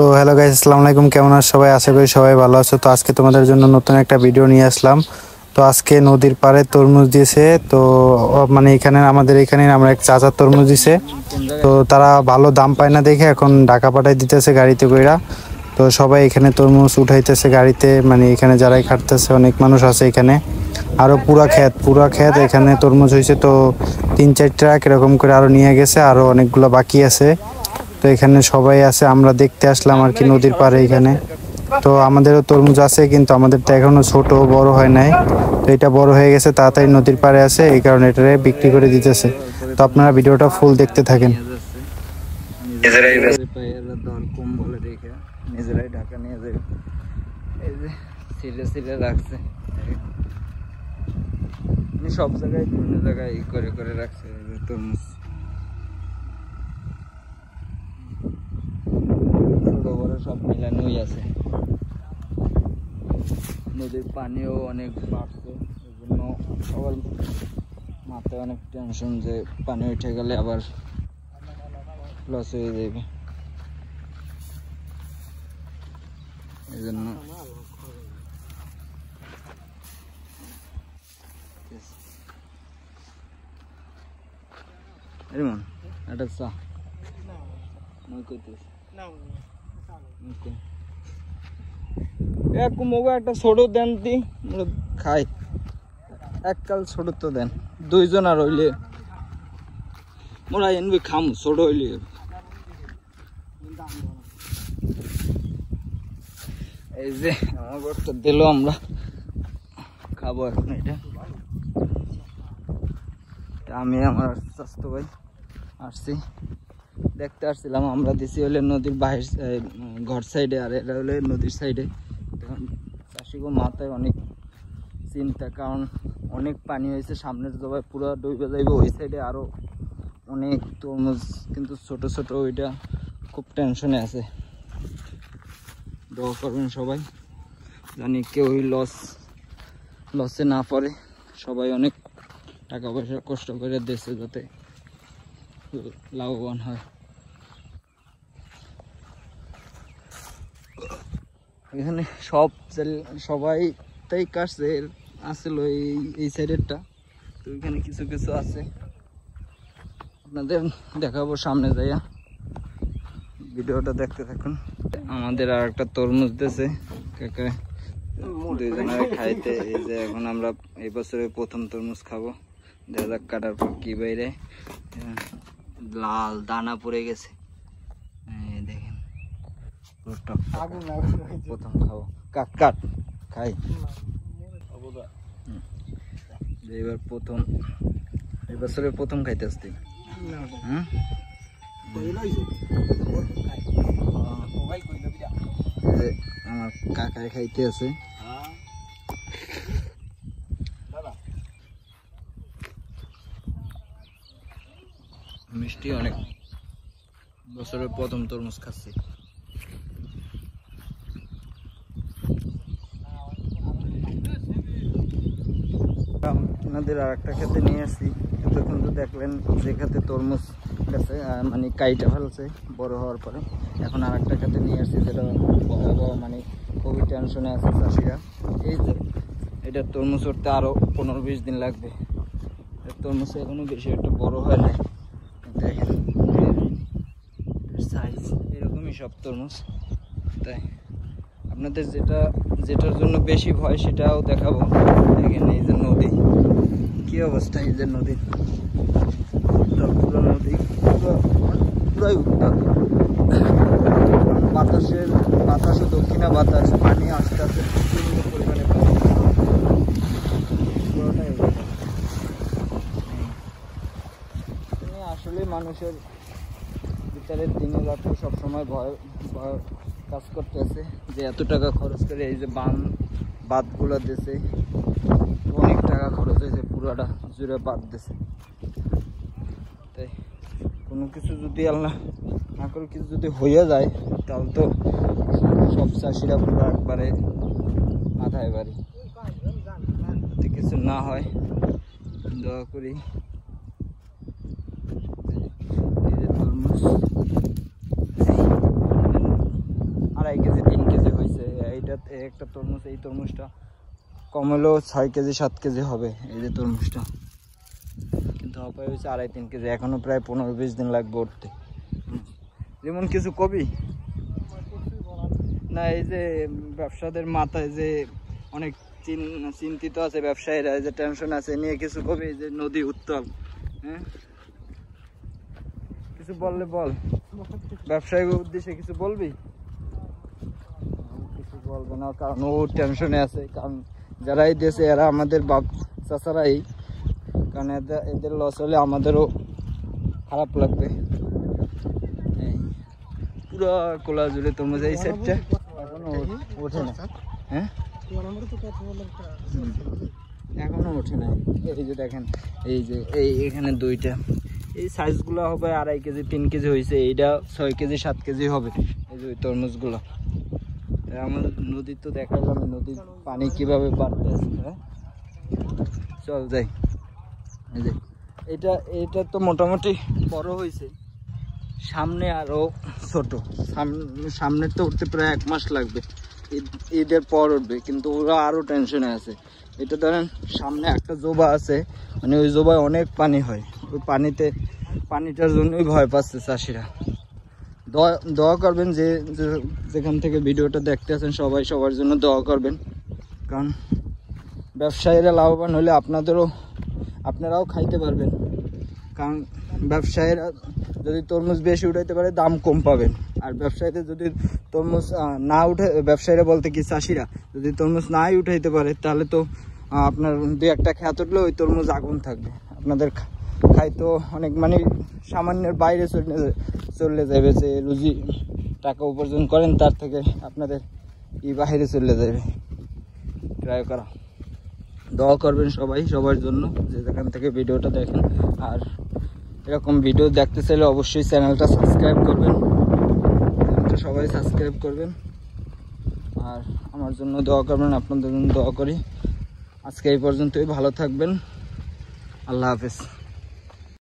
তো hello guys, আসসালামু আলাইকুম। কেমন আছো সবাই? আশা করি সবাই ভালো আছো। তো আজকে তোমাদের জন্য নতুন একটা ভিডিও নিয়ে আসলাম। তো আজকে নদীর পাড়ে তরমুজ দিয়েছে। তো মানে এখানে আমাদের এখানে আমরা এক চাচার তরমুজ দিছে। তো তারা ভালো দাম পায় না দেখে এখন ঢাকা পাঠাই দিতেছে গাড়িতে কইরা। তো সবাই এখানে তরমুজ উঠাইতেছে গাড়িতে, মানে এখানে যারাই খাটতেছে অনেক মানুষ আছে এখানে। আরো পুরা ক্ষেত এখানে তরমুজ হয়েছে। তো 3-4 ট্রাক এরকম করে আরো নিয়ে গেছে, আরো অনেকগুলো বাকি আছে। তো এখানে সবাই আছে, আমরা দেখতে আসলাম আর কি নদীর পাড়ে এখানে। তো আমাদেরও তরমুজ আছে, কিন্তু আমাদের তো এখনো ছোট বড় হয় নাই। তো এটা বড় হয়ে গেছে, তাড়াতাড়ি নদীর পাড়ে আছে, এই কারণে এটারে বিক্রি করে দিতেছে। তো আপনারা ভিডিওটা ফুল দেখতে থাকেন। নিজেরাই ঢাকা নিয়ে যাবে, এই যে সিলে সিলে রাখছে, সব জায়গায় বিভিন্ন জায়গায় করে করে রাখছে তরমুজ। ছোট বড় সব মিলানোই আছে। নদীর পানিও অনেক বাড়ছে, এই জন্য সবার মাথায় অনেক টেনশন যে পানি উঠে গেলে আবার লস হয়ে যাবে। এই জন্য একটা চা একটা ছোট দেন দি খাই, এককাল ছোট তো দেন, দুইজন আর হইলে মোরা এনবি খাম ছোট হইলে। এই যে আমার ঘরটা দিল, আমরা খাবো এখন। এটা আমি আমার স্বাস্থ্য ভাই আসছি, দেখতে আসছিলাম। আমরা দিছি হলে নদীর বাহির ঘর সাইডে, আর এটা হলে নদীর সাইডে। তখন চাষিগো মাথায় অনেক চিন্তা, কারণ অনেক পানি হয়েছে, সামনের জবাই পুরো ডুবে যাইবে। ওই সাইডে আরো অনেক তরমুজ, কিন্তু ছোট ছোট, ওইটা খুব টেনশনে আছে। দোয়া করবেন সবাই, জানি কেউই লসে না পড়ে। সবাই অনেক টাকা পয়সা কষ্ট করে দেশে যাতে লাভবান হয়। এখানে সবাই তাই কাটছে আসলো এই সাইডেরটা। তো এখানে কিছু কিছু আছে, আপনাদের দেখাবো সামনে যাইয়া। ভিডিওটা দেখতে থাকুন। আমাদের আর একটা তরমুজ দিয়েছে কাকা, দুইজনের খাইতে। এই যে এখন আমরা এই বছরে প্রথম তরমুজ খাবো, দেখা যাক কাটার পর কি বাইরে। লাল দানা পড়ে গেছে, দেখেন প্রথম খাবো। কাট খাই, এবার প্রথম, এই বছরে প্রথম খাইতে আসছি। আমার কাকায় খাইতে আছে। মিষ্টি অনেক, বছরের প্রথম তরমুজ খাচ্ছি। আপনাদের আর একটা খেতে নিয়ে আসছি। এতক্ষণ তো দেখলেন যে খেতে তরমুজ গেছে, মানে কাইটা ফেলছে বড় হওয়ার পরে। এখন আর একটা খেতে নিয়ে আসছি, যেটা ভয়াবহ, মানে খুবই টেনশনে আছে চাষিরা। এই যে এটা তরমুজ উঠতে আরও 15-20 দিন লাগবে। তরমুজ এখনো বেশি একটা বড় হয় না, দেখেন সাইজ এরকমই সব তরমুজ। তাই আপনাদের যেটার জন্য বেশি ভয় সেটাও দেখাবো। দেখেন এই যে নদী, কি অবস্থা। এই যে নদী, পুরো নদী পুরাই উত্তাপ। বাতাসও দক্ষিণা বাতাস, পানি আস্তে আস্তে প্রচুর পরিমাণে পুরোটাই আসলে মানুষের ভিতরের দিনে রাতে সবসময় ভয় কাজ করতেছে যে এত টাকা খরচ করে এই যে বাঁধগুলো দিয়েছে, অনেক টাকা খরচ হয়েছে, পুরোটা জুড়ে বাঁধ দিয়েছে। তাই কোনো কিছু যদি আল্লাহ না করে কিছু যদি হয়ে যায়, তাহলে তো সব চাষিরা পুরো একবারে মাথায় বাড়ি। যদি কিছু না হয় দোয়া করি। এই যে তরমুজ একটা তরমুজ, এই তরমুজটা কম হলেও 6 কেজি 7 কেজি হবে এই যে তরমুজটা, কিন্তু হপায় হয়েছে 2.5-3 কেজি, এখনো প্রায় 15-20 দিন লাগবে উঠতে। যেমন কিছু কবি না, এই যে ব্যবসাদের মাথায় যে অনেক চিন্তিত আছে ব্যবসায়ীরা, যে টেনশন আছে নিয়ে কিছু কবি, যে নদী উত্তাল, হ্যাঁ কিছু বললে বল, ব্যবসায়ীর উদ্দেশ্যে কিছু বলবি? কিছু বলবে না, কারণ ও টেনশনে আছে, কারণ যারাই দেশে এরা আমাদের বাপ চাচারাই, কারণ এদের লস হলে আমাদেরও খারাপ লাগবে। পুরো কোলা জুড়ে তরমুজ, এই সাইডটা এখনো ওঠে না, হ্যাঁ এখনো ওঠে না। এই যে দেখেন, এই যে এখানে দুইটা, এই সাইজগুলো হবে 2.5 কেজি 3 কেজি হয়েছে, এইটা 6 কেজি 7 কেজি হবে এই যে ওই তরমুজগুলো। আমাদের নদীর তো দেখালাম, নদীর পানি কিভাবে বাড়তে আছে। হ্যাঁ চল যাই। এই যে এটা তো মোটামুটি বড় হয়েছে, সামনে আরো ছোট, সামনে তো উঠতে প্রায় 1 মাস লাগবে, ঈদের পর উঠবে, কিন্তু ওরা আরো টেনশনে আছে। এটা ধরেন সামনে একটা জোবা আছে, মানে ওই জোবায় অনেক পানি হয়, ওই পানিটার জন্যই ভয় পাচ্ছে চাষিরা। দোয়া করবেন, যেখান থেকে ভিডিওটা দেখতে আছেন সবাই সবার জন্য দোয়া করবেন, কারণ ব্যবসায়ীরা লাভবান হলে আপনারাও খাইতে পারবেন। কারণ ব্যবসায়ীরা যদি তরমুজ বেশি উঠাইতে পারে দাম কম পাবেন, আর ব্যবসায়ীদের যদি তরমুজ না উঠে, ব্যবসায়ীরা বলতে কি চাষিরা যদি তরমুজ নাই উঠাইতে পারে, তাহলে তো আপনার 2-1টা খেত উঠলে ওই তরমুজ আগুন থাকবে, আপনাদের খাইতো অনেক মানে সামান্যের বাইরে চলে যাবে, যে রুজি টাকা উপার্জন করেন তার থেকে আপনাদের বাইরে চলে যাবে। ট্রাই করা, দোয়া করবেন সবাই সবার জন্য, যে যেখান থেকে ভিডিওটা দেখেন। আর এরকম ভিডিও দেখতে চাইলে অবশ্যই চ্যানেলটা সাবস্ক্রাইব করবেন, সবাই সাবস্ক্রাইব করবেন, আর আমার জন্য দোয়া করবেন, আপনাদের জন্য দোয়া করি। আজকে এই পর্যন্তই, ভালো থাকবেন, আল্লাহ হাফেজ।